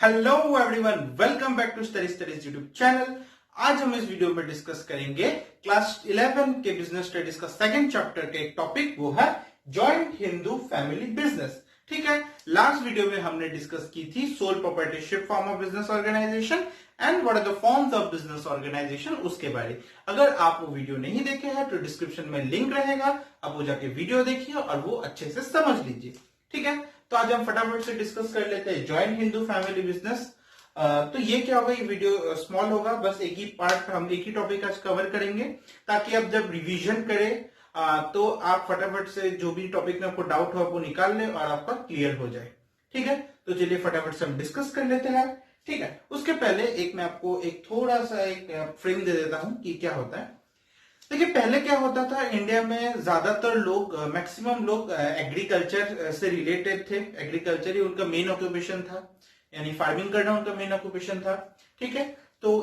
Hello everyone, welcome back to studies YouTube channel. आज हम इस वीडियो में डिस्कस करेंगे क्लास 11 के बिजनेस स्टडीज का सेकंड चैप्टर का एक टॉपिक, वो है जॉइंट हिंदू फैमिली बिजनेस। ठीक है, लास्ट वीडियो में हमने डिस्कस की थी sole proprietorship form of business organisation and what are the forms of business organisation, उसके बारे। अगर आप वो वीडियो नहीं देखे हैं तो डिस्क्रिप्शन में लिंक रहेगा, आप वो जाके वीडियो देखिए और वो अच्छे से समझ लीजिए। ठीक है, तो आज हम फटाफट से डिस्कस कर लेते हैं जॉइंट हिंदू फैमिली बिजनेस। तो ये क्या होगा, ये वीडियो स्मॉल होगा, बस एक ही पार्ट, हम एक ही टॉपिक आज कवर करेंगे ताकि आप जब रिवीजन करें तो आप फटाफट से जो भी टॉपिक में आपको डाउट हो वो निकाल ले और आपका क्लियर हो जाए। ठीक है, तो चलिए फटाफट से हम डिस्कस कर लेते हैं। ठीक है, उसके पहले मैं आपको एक थोड़ा सा एक फ्रेम दे देता हूं कि क्या होता है। देखिए, पहले क्या होता था, इंडिया में ज्यादातर लोग, मैक्सिमम लोग एग्रीकल्चर से रिलेटेड थे। एग्रीकल्चर ही उनका मेन ऑक्यूपेशन था, यानी फार्मिंग करना उनका मेन ऑक्यूपेशन था। ठीक है, तो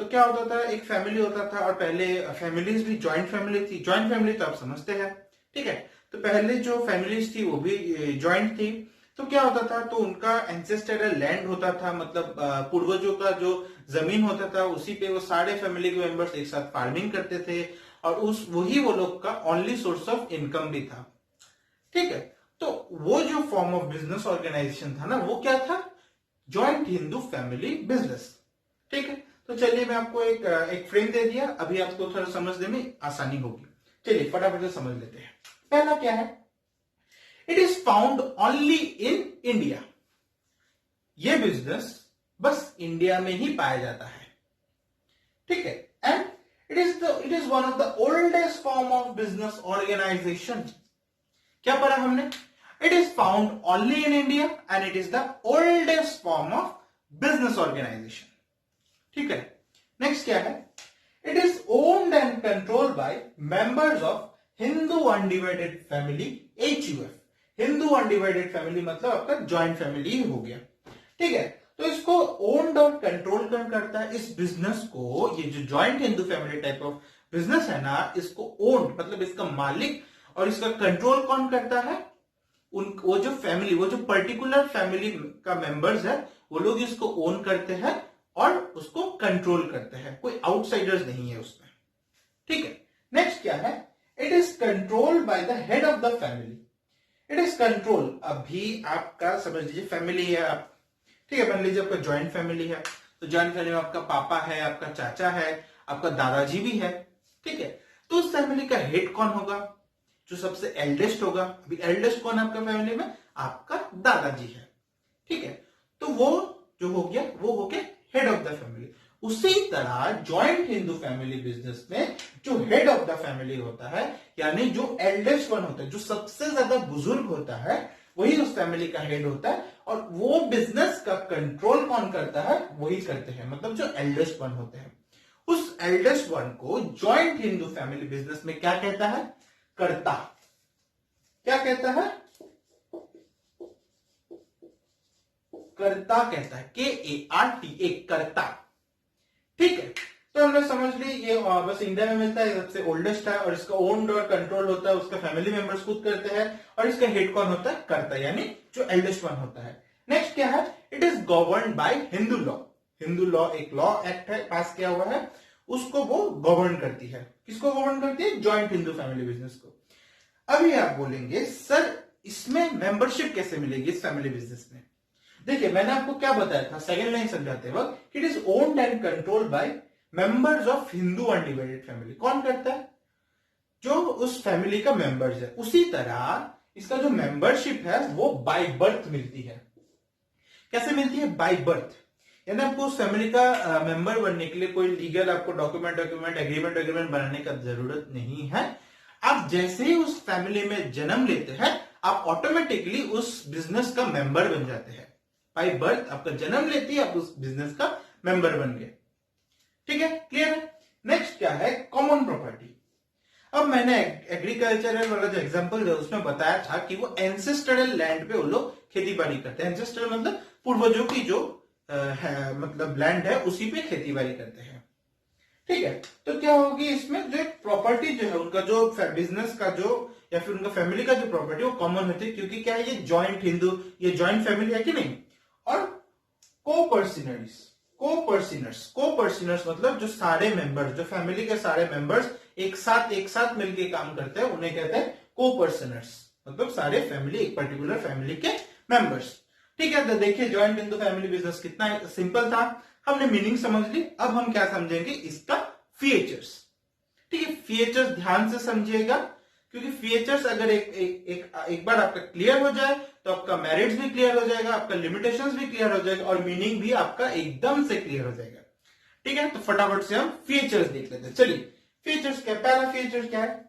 क्या होता था, एक फैमिली होता था, और पहले फैमिलीज भी जॉइंट फैमिली थी। जॉइंट फैमिली तो आप समझते हैं। ठीक है, तो पहले जो फैमिलीज थी वो भी जॉइंट थी। तो क्या होता था, तो उनका एंसेस्टरल लैंड होता था, मतलब पूर्वजों का जो जमीन होता था उसी पे वो सारे फैमिली के मेंबर्स एक साथ फार्मिंग करते थे, और उस वही वो लोग का ओनली सोर्स ऑफ इनकम भी था। ठीक है, तो वो जो फॉर्म ऑफ बिजनेस ऑर्गेनाइजेशन था ना, वो क्या था, जॉइंट हिंदू फैमिली बिजनेस। ठीक है, तो चलिए मैं आपको एक फ्रेम दे दिया, अभी आपको थोड़ा समझने में आसानी होगी। चलिए फटाफट से समझ लेते हैं। पहला क्या है, it is found only in India. ये बिजनेस बस इंडिया में ही पाया जाता है। ठीक है, and it is one of the oldest form of business organisation. क्या पढ़ा हमने, it is found only in India and it is the oldest form of business organisation. ठीक है, नेक्स्ट क्या है, it is owned and controlled by members of Hindu undivided family, HUF। Hindu undivided family मतलब आपका joint family ही हो गया। ठीक है, तो इसको ओन्ड और कंट्रोल कौन करता है, इस बिजनेस को, ये जो joint Hindu family type of business है ना, इसको ओन्ड मतलब इसका मालिक और इसका कंट्रोल कौन करता है, वो जो फैमिली, वो जो पर्टिकुलर फैमिली का मेंबर्स है, वो लोग इसको ओन करते हैं और उसको कंट्रोल करते हैं। कोई आउटसाइडर्स नहीं है उसमें। ठीक है, नेक्स्ट क्या है, it is controlled by the head of the family. It is control, अभी आपका समझ लीजिए फैमिली है आप, ठीक है, मान लीजिए आपका ज्वाइंट फैमिली है, तो ज्वाइंट फैमिली में आपका पापा है, आपका चाचा है, आपका दादाजी भी है। ठीक है, तो उस फैमिली का हेड कौन होगा, जो सबसे एल्डेस्ट होगा। अभी एल्डेस्ट कौन है आपका फैमिली में, आपका दादाजी है। ठीक है, तो वो जो हो गया, वो हो गया हेड ऑफ द फैमिली। उसी तरह जॉइंट हिंदू फैमिली बिजनेस में जो हेड ऑफ द फैमिली होता है, यानी जो एल्डेस्ट वन होता है, जो सबसे ज्यादा बुजुर्ग होता है, वही उस फैमिली का हेड होता है, और वो बिजनेस का कंट्रोल कौन करता है, वही करते हैं, मतलब जो एल्डेस्ट वन होते हैं। उस एल्डेस्ट वन को जॉइंट हिंदू फैमिली बिजनेस में क्या कहता है, कर्ता। क्या कहता है, कर्ता कहता है, KART, एक कर्ता। ठीक है, तो हमने समझ ली, ये बस इंडिया में मिलता है, सबसे ओल्डेस्ट है, और इसका ओन्ड और कंट्रोल होता है, उसका फैमिली मेंबर्स खुद करते हैं, और इसका हेड कौन होता है, कर्ता, यानी जो एल्डेस्ट वन होता है। नेक्स्ट क्या है, it is governed bye Hindu law. Hindu law, एक लॉ एक्ट है, पास किया हुआ है, उसको वो गवर्न करती है। किसको गवर्न करती है, जॉइंट हिंदू फैमिली बिजनेस को। अभी आप बोलेंगे सर इसमें मेंबरशिप कैसे मिलेगी इस फैमिली बिजनेस में। देखिए, मैंने आपको क्या बताया था सेकेंड लाइन समझाते वक्त, it is owned and controlled by members of Hindu undivided family. कौन करता है, जो उस फैमिली का मेंबर्स है। उसी तरह इसका जो मेंबरशिप है वो बाय बर्थ मिलती है। कैसे मिलती है, बाय बर्थ, यानी आपको उस फैमिली का मेंबर बनने के लिए कोई लीगल आपको डॉक्यूमेंट एग्रीमेंट बनाने का जरूरत नहीं है। आप जैसे ही उस फैमिली में जन्म लेते हैं, आप ऑटोमेटिकली उस बिजनेस का मेंबर बन जाते हैं। बाय बर्थ आपका जन्म लेती है, आप उस बिजनेस का मेंबर बन गए। ठीक है, क्लियर है। नेक्स्ट क्या है, कॉमन प्रॉपर्टी। अब मैंने एग्रीकल्चरल वाला जो एग्जांपल है उसमें बताया था कि वो एंसेस्टरल लैंड पे वो लोग खेती बाड़ी करते हैं। एंसेस्टरल मतलब पूर्वजों की जो मतलब लैंड है, उसी पे खेती बाड़ी करते हैं। ठीक है, तो क्या होगी इसमें, जो प्रॉपर्टी जो है उनका, जो बिजनेस का जो या फिर उनका फैमिली का जो प्रॉपर्टी, वो कॉमन होती है, क्योंकि क्या है, ये जॉइंट हिंदू, ये जॉइंट फैमिली है कि नहीं, और को-पर्सनर्स मतलब जो सारे मेंबर्स, जो फैमिली के सारे मेंबर्स एक साथ मिलके काम करते हैं उन्हें कहते हैं को-पर्सनर्स, मतलब सारे फैमिली, एक पर्टिकुलर फैमिली के मेंबर्स। ठीक है, तो देखिए ज्वाइंट हिंदू फैमिली बिजनेस कितना सिंपल था, हमने मीनिंग समझ ली। अब हम क्या समझेंगे, इसका फीचर्स। ठीक है, फीचर्स ध्यान से समझिएगा, क्योंकि फीचर्स अगर एक बार आपका क्लियर हो जाए तो आपका मेरिट्स भी क्लियर हो जाएगा, आपका लिमिटेशंस भी क्लियर हो जाएगा और मीनिंग भी आपका एकदम से क्लियर हो जाएगा। ठीक है, तो फटाफट से हम फीचर्स देख लेते हैं। चलिए, फीचर्स क्या, पहला फीचर क्या है,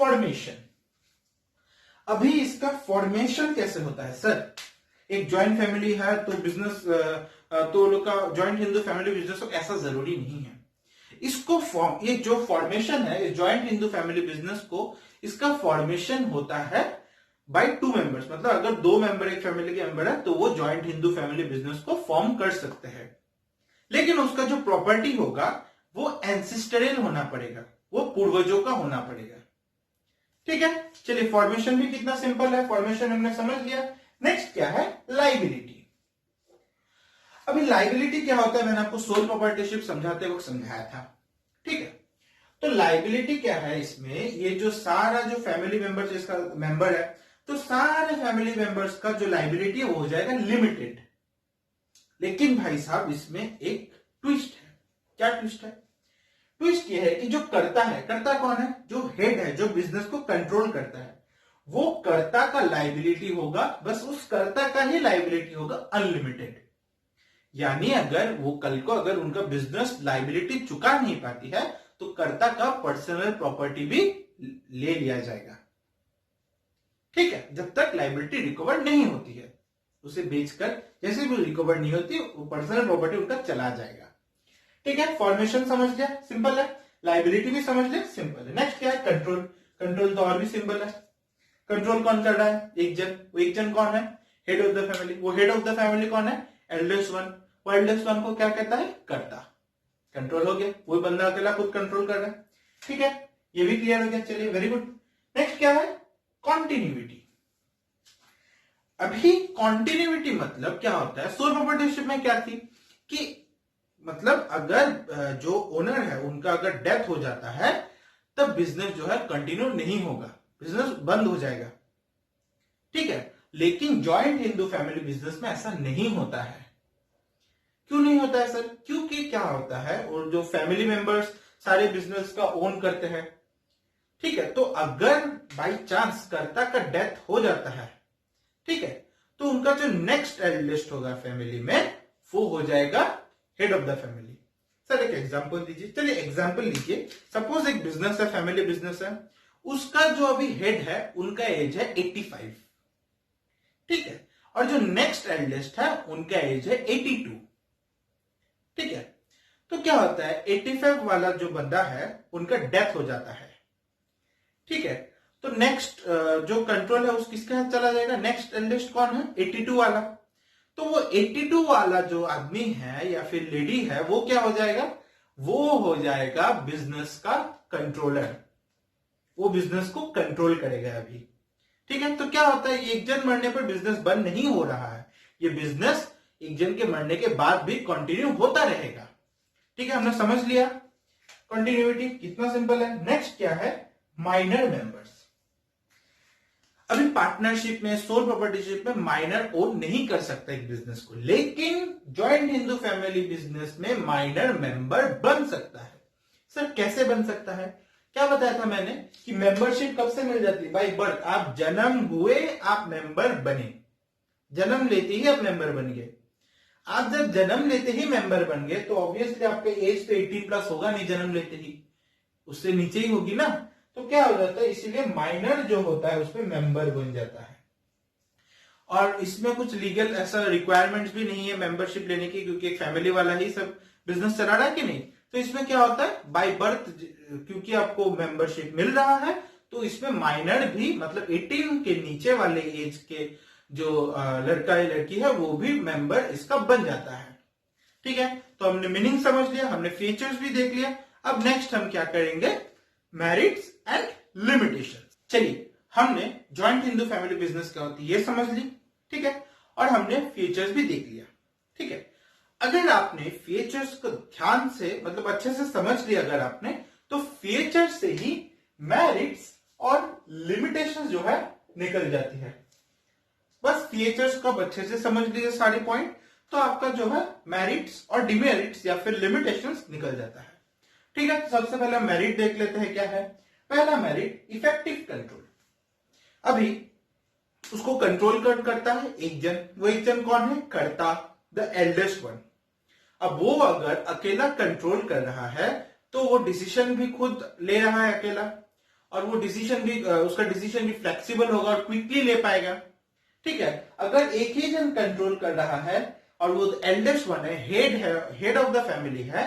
फॉर्मेशन। अभी इसका फॉर्मेशन कैसे होता है सर, एक ज्वाइंट फैमिली है तो बिजनेस, तो लोग का ज्वाइंट हिंदू फैमिली बिजनेस हो, ऐसा जरूरी नहीं है। इसको ये जो फॉर्मेशन है ज्वाइंट हिंदू फैमिली बिजनेस को, इसका फॉर्मेशन होता है बाय 2 मेंबर्स, मतलब अगर 2 मेंबर एक फैमिली के मेंबर है तो वो ज्वाइंट हिंदू फैमिली बिजनेस को फॉर्म कर सकते हैं। लेकिन उसका जो प्रॉपर्टी होगा वो एंसिस्टरियल होना पड़ेगा, वो पूर्वजों का होना पड़ेगा। ठीक है, चलिए फॉर्मेशन भी कितना सिंपल है, फॉर्मेशन हमने समझ लिया। नेक्स्ट क्या है, लाइबिलिटी। अभी लाइबिलिटी क्या होता है, मैंने आपको सोल प्रॉपर्टीशिप समझाते वक्त समझाया था। ठीक है, तो लाइबिलिटी क्या है इसमें, ये जो सारा जो फैमिली मेंबर्स इसका मेंबर है, तो सारे फैमिली मेंबर्स का जो लाइबिलिटी है वो हो जाएगा लिमिटेड। लेकिन भाई साहब इसमें एक ट्विस्ट है। क्या ट्विस्ट है, ट्विस्ट ये है कि जो कर्ता है, कर्ता कौन है, जो हेड है, जो बिजनेस को कंट्रोल करता है, वो कर्ता का लाइबिलिटी होगा, बस उस कर्ता का ही लाइबिलिटी होगा अनलिमिटेड। यानी अगर वो कल को अगर उनका बिजनेस लाइबिलिटी चुका नहीं पाती है तो कर्ता का पर्सनल प्रॉपर्टी भी ले लिया जाएगा। ठीक है, जब तक लाइबिलिटी रिकवर नहीं होती है, उसे बेचकर जैसे भी रिकवर नहीं होती वो पर्सनल प्रॉपर्टी उनका चला जाएगा। ठीक है, फॉर्मेशन समझ लिया, सिंपल है। लाइबिलिटी भी समझ लिया, सिंपल है। नेक्स्ट क्या है, कंट्रोल। कंट्रोल तो और भी सिंपल है। कंट्रोल कौन कर रहा है, एक जन। वो एक जन कौन है, हेड ऑफ द फैमिली। वो हेड ऑफ द फैमिली कौन है, एल्डेस्ट वन। वो एल्डेस्ट वन को क्या कहता है, कर्ता। कंट्रोल हो गया, वो बंदा अकेला खुद कंट्रोल कर रहा है। ठीक है, ये भी क्लियर हो गया, चलिए वेरी गुड। नेक्स्ट क्या है, कॉन्टिन्यूटी। अभी कॉन्टिन्यूटी मतलब क्या होता है, सोल प्रॉपर्टीशिप में क्या थी कि मतलब अगर जो ओनर है उनका अगर डेथ हो जाता है तब बिजनेस जो है कंटिन्यू नहीं होगा, बिजनेस बंद हो जाएगा। ठीक है, लेकिन जॉइंट हिंदू फैमिली बिजनेस में ऐसा नहीं होता है। क्यों नहीं होता है सर, क्योंकि क्या होता है, और जो फैमिली मेंबर्स सारे बिजनेस का ओन करते हैं। ठीक है, तो अगर बाई चांस कर्ता का डेथ हो जाता है, ठीक है, तो उनका जो नेक्स्ट एल्डेस्ट होगा फैमिली में वो हो जाएगा head of the family. Sir एक एग्जांपल दीजिए, चलिए एग्जांपल लीजिए। सपोज एक बिजनेस है, फैमिली बिजनेस है, उसका जो अभी हेड है उनका एज है 85। ठीक है, और जो नेक्स्ट एल्डेस्ट है उनका एज है 82। ठीक है, तो क्या होता है, 85 वाला जो बंदा है उनका डेथ हो जाता है। ठीक है, तो नेक्स्ट जो कंट्रोल है उस किसके हाथ चला जाएगा, नेक्स्ट एल्डेस्ट कौन है, 82 वाला। तो वो 82 वाला जो आदमी है या फिर लेडी है वो क्या हो जाएगा, वो हो जाएगा बिजनेस का कंट्रोलर। वो बिजनेस को कंट्रोल करेगा अभी। ठीक है, तो क्या होता है, एक जन मरने पर बिजनेस बंद नहीं हो रहा है, ये बिजनेस एक जन के मरने के बाद भी कंटिन्यू होता रहेगा। ठीक है, हमने समझ लिया कंटिन्यूटी, कितना सिंपल है। नेक्स्ट क्या है, माइनर मेंबर्स। अभी पार्टनरशिप में, सोल प्रॉपर्टीशिप में माइनर ओन नहीं कर सकता एक बिजनेस को, लेकिन जॉइंट हिंदू फैमिली बिजनेस में माइनर मेंबर बन सकता है। सर कैसे बन सकता है, क्या बताया था मैंने कि मेंबरशिप कब से मिल जाती है, बाय बर्थ। आप जन्म हुए आप मेंबर बने, जन्म लेते ही आप मेंबर बन गए। आप जब जन्म लेते ही मेंबर बन गए तो ऑब्वियसली आपका एज तो 18 प्लस होगा नहीं, जन्म लेते ही उससे नीचे ही होगी ना, तो क्या हो जाता है, इसीलिए माइनर जो होता है उसमें मेंबर बन जाता है। और इसमें कुछ लीगल ऐसा रिक्वायरमेंट्स भी नहीं है मेंबरशिप लेने की, क्योंकि एक फैमिली वाला ही सब बिजनेस चला रहा है कि नहीं। तो इसमें क्या होता है, बाय बर्थ क्योंकि आपको मेंबरशिप मिल रहा है तो इसमें माइनर भी, मतलब 18 के नीचे वाले एज के जो लड़का या लड़की है वो भी मेंबर इसका बन जाता है। ठीक है, तो हमने मीनिंग समझ लिया, हमने फीचर्स भी देख लिया। अब नेक्स्ट हम क्या करेंगे, मेरिट्स एंड लिमिटेशन। चलिए, हमने जॉइंट हिंदू फैमिली बिजनेस क्या होती है ये समझ ली, ठीक है, और हमने फीचर्स भी देख लिया। ठीक है, अगर आपने फीचर्स को ध्यान से मतलब अच्छे से समझ लिया अगर आपने, तो फीचर से ही मेरिट्स और लिमिटेशंस जो है निकल जाती है। बस फीचर्स को अच्छे से समझ लीजिए सारे पॉइंट, तो आपका जो है मेरिट्स और डिमेरिट्स या फिर लिमिटेशंस निकल जाता है। ठीक है, तो सबसे पहले मेरिट देख लेते हैं क्या है। पहला मेरिट इफेक्टिव कंट्रोल। अभी उसको कंट्रोल कौन करता है? एक जन। वो एक जन कौन है? कर्ता, द एल्डेस्ट वन। अब वो अगर अकेला कंट्रोल कर रहा है तो वो डिसीजन भी खुद ले रहा है अकेला, और वो डिसीजन भी उसका डिसीजन भी फ्लेक्सिबल होगा और क्विकली ले पाएगा। ठीक है, अगर एक ही जन कंट्रोल कर रहा है और वो एल्डेस्ट वन है, हेड ऑफ द फैमिली है,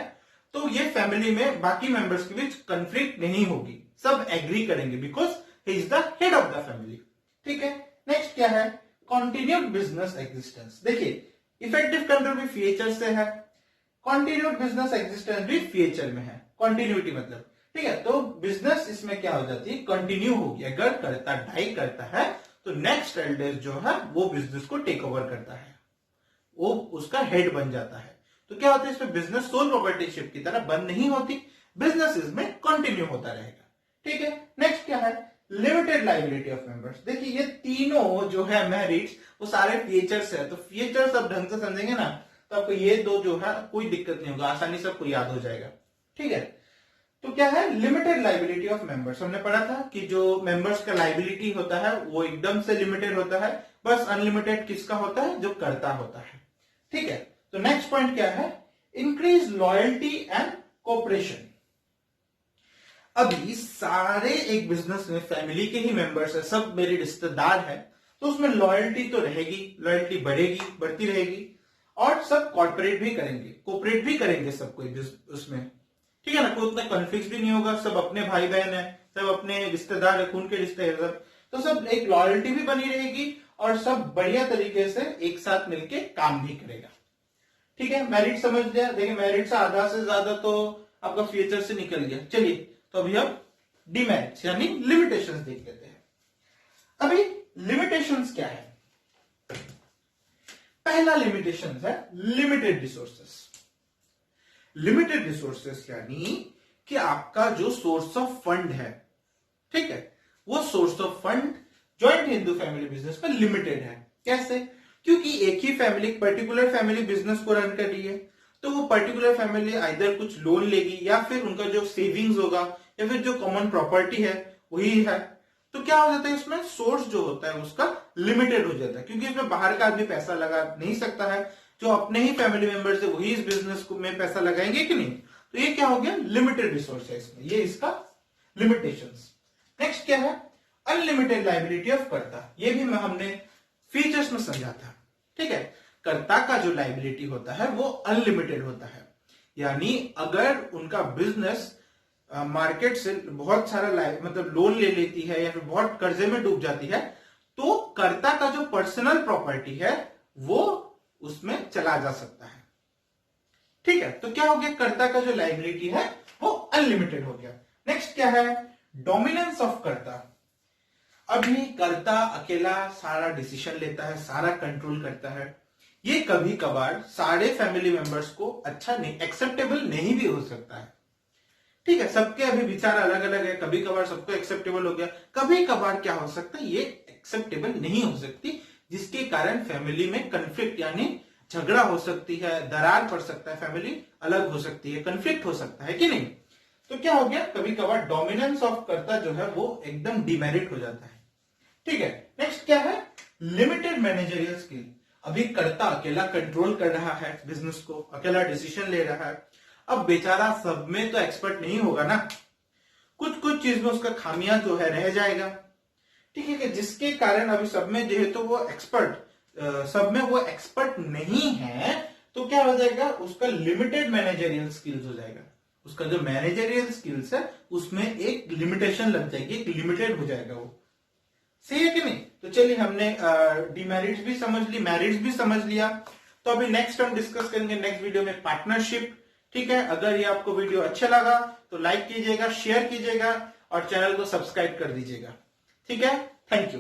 तो ये फैमिली में बाकी मेंबर्स के बीच कंफ्लिक्ट नहीं होगी, सब एग्री करेंगे because he is the head of the family. ठीक है, नेक्स्ट क्या है? Continued business existence. देखिए, इफेक्टिव कंट्रोल भी फीचर से है, कॉन्टिन्यूड बिजनेस एग्जिस्टेंस भी फीचर में है। कॉन्टिन्यूटी मतलब, ठीक है, तो बिजनेस इसमें क्या हो जाती है? कंटिन्यू होगी। अगर करता डाई करता है तो नेक्स्ट एल्डेस्ट जो है वो बिजनेस को टेक ओवर करता है, वो उसका हेड बन जाता है। तो क्या होता है इसमें? बिजनेस सोल प्रॉपर्टीशिप की तरह बंद नहीं होती, बिजनेस इसमें कंटिन्यू होता रहेगा। ठीक है, नेक्स्ट क्या है? Limited liability of members. देखिए, ये तीनों जो है मेरिट्स वो सारे फीचर्स है, तो फीचर्स आप ढंग से समझेंगे ना तो आपको ये दो जो है कोई दिक्कत नहीं होगा, आसानी से आपको याद हो जाएगा। ठीक है, तो क्या है? Limited liability of members. हमने पढ़ा था कि जो मेंबर्स का लाइबिलिटी होता है वो एकदम से लिमिटेड होता है, बस अनलिमिटेड किसका होता है? जो करता होता है। ठीक है, तो नेक्स्ट पॉइंट क्या है? Increase loyalty and cooperation. अभी सारे एक बिजनेस में फैमिली के ही मेंबर्स है, सब मेरे रिश्तेदार है, तो उसमें लॉयल्टी तो रहेगी, लॉयल्टी बढ़ेगी, बढ़ती रहेगी, और सब कॉर्पोरेट भी करेंगे, कोऑपरेट भी करेंगे सब कोई उसमें। ठीक है ना, कोई उतना कॉन्फ्लिक्ट भी नहीं होगा, सब अपने भाई बहन है, सब अपने रिश्तेदार है, खून के रिश्ते है सब, तो सब एक लॉयल्टी भी बनी रहेगी और सब बढ़िया तरीके से एक साथ मिलके काम भी करेगा। ठीक है, मेरिट समझ लिया। देखिए, मेरिट से आधा से ज्यादा तो आपका फ्यूचर से निकल गया। चलिए, तो अभी हम डिमेरिट्स यानी लिमिटेशंस देख लेते हैं। अभी लिमिटेशंस क्या है? पहला लिमिटेशन है लिमिटेड रिसोर्सेस। लिमिटेड रिसोर्सेस यानी कि आपका जो सोर्स ऑफ फंड है, ठीक है, वो source of fund joint Hindu family business में लिमिटेड है। कैसे? क्योंकि एक ही फैमिली, पर्टिकुलर फैमिली बिजनेस को रन कर रही है, तो वो पर्टिकुलर फैमिली आइदर कुछ लोन लेगी या फिर उनका जो सेविंग्स होगा या फिर जो कॉमन प्रॉपर्टी है वही है। तो क्या हो जाता है इसमें? सोर्स जो होता है उसका लिमिटेड हो जाता है, क्योंकि इसमें बाहर का आदमी पैसा लगा नहीं सकता है, जो अपने ही फैमिली मेंबर्स है वही इस बिजनेस में पैसा लगाएंगे कि नहीं। तो ये क्या हो गया? लिमिटेड रिसोर्स है इसमें, ये इसका लिमिटेशंस। नेक्स्ट क्या है? अनलिमिटेड लाइबिलिटी ऑफ कर्ता। ये भी हमने फीचर्स में समझा था। ठीक है, कर्ता का जो लाइबिलिटी होता है वो अनलिमिटेड होता है, यानी अगर उनका बिजनेस मार्केट से बहुत सारा मतलब लोन ले लेती है या फिर बहुत कर्जे में डूब जाती है, तो कर्ता का जो पर्सनल प्रॉपर्टी है वो उसमें चला जा सकता है। ठीक है, तो क्या हो गया? कर्ता का जो लाइबिलिटी है वो अनलिमिटेड हो गया। नेक्स्ट क्या है? डोमिनेंस ऑफ कर्ता। अभी कर्ता अकेला सारा डिसीजन लेता है, सारा कंट्रोल करता है, ये कभी कभार सारे फैमिली मेंबर्स को अच्छा नहीं, एक्सेप्टेबल नहीं भी हो सकता है। ठीक है, सबके अभी विचार अलग अलग है, कभी कभार सबको एक्सेप्टेबल हो गया, कभी कभार क्या हो सकता है? ये एक्सेप्टेबल नहीं हो सकती, जिसके कारण फैमिली में कंफ्लिक्ट यानी झगड़ा हो सकती है, दरार पड़ सकता है, फैमिली अलग हो सकती है, कंफ्लिक्ट हो सकता है कि नहीं। तो क्या हो गया? कभी कभार डोमिनेंस ऑफ कर्ता जो है वो एकदम डिमेरिट हो जाता है। ठीक है, नेक्स्ट क्या है? Limited managerial skill. अभी कर्ता अकेला कंट्रोल कर रहा है बिजनेस को, अकेला डिसीजन ले रहा है, अब बेचारा सब में तो एक्सपर्ट नहीं होगा ना, कुछ कुछ चीज में उसका खामियां जो है रह जाएगा। ठीक है, जिसके कारण अभी सब में जो है तो वो एक्सपर्ट, सब में वो एक्सपर्ट नहीं है, तो क्या हो जाएगा? उसका लिमिटेड मैनेजरियल स्किल्स हो जाएगा, उसका जो मैनेजरियल स्किल्स है उसमें एक लिमिटेशन लग जाएगी, एक लिमिटेड हो जाएगा वो। सही है कि नहीं? तो चलिए, हमने डिमेरिट्स भी समझ ली, मेरिट्स भी समझ लिया। तो अभी नेक्स्ट हम डिस्कस करेंगे नेक्स्ट वीडियो में पार्टनरशिप। ठीक है, अगर ये आपको वीडियो अच्छा लगा तो लाइक कीजिएगा, शेयर कीजिएगा और चैनल को सब्सक्राइब कर दीजिएगा। ठीक है, थैंक यू।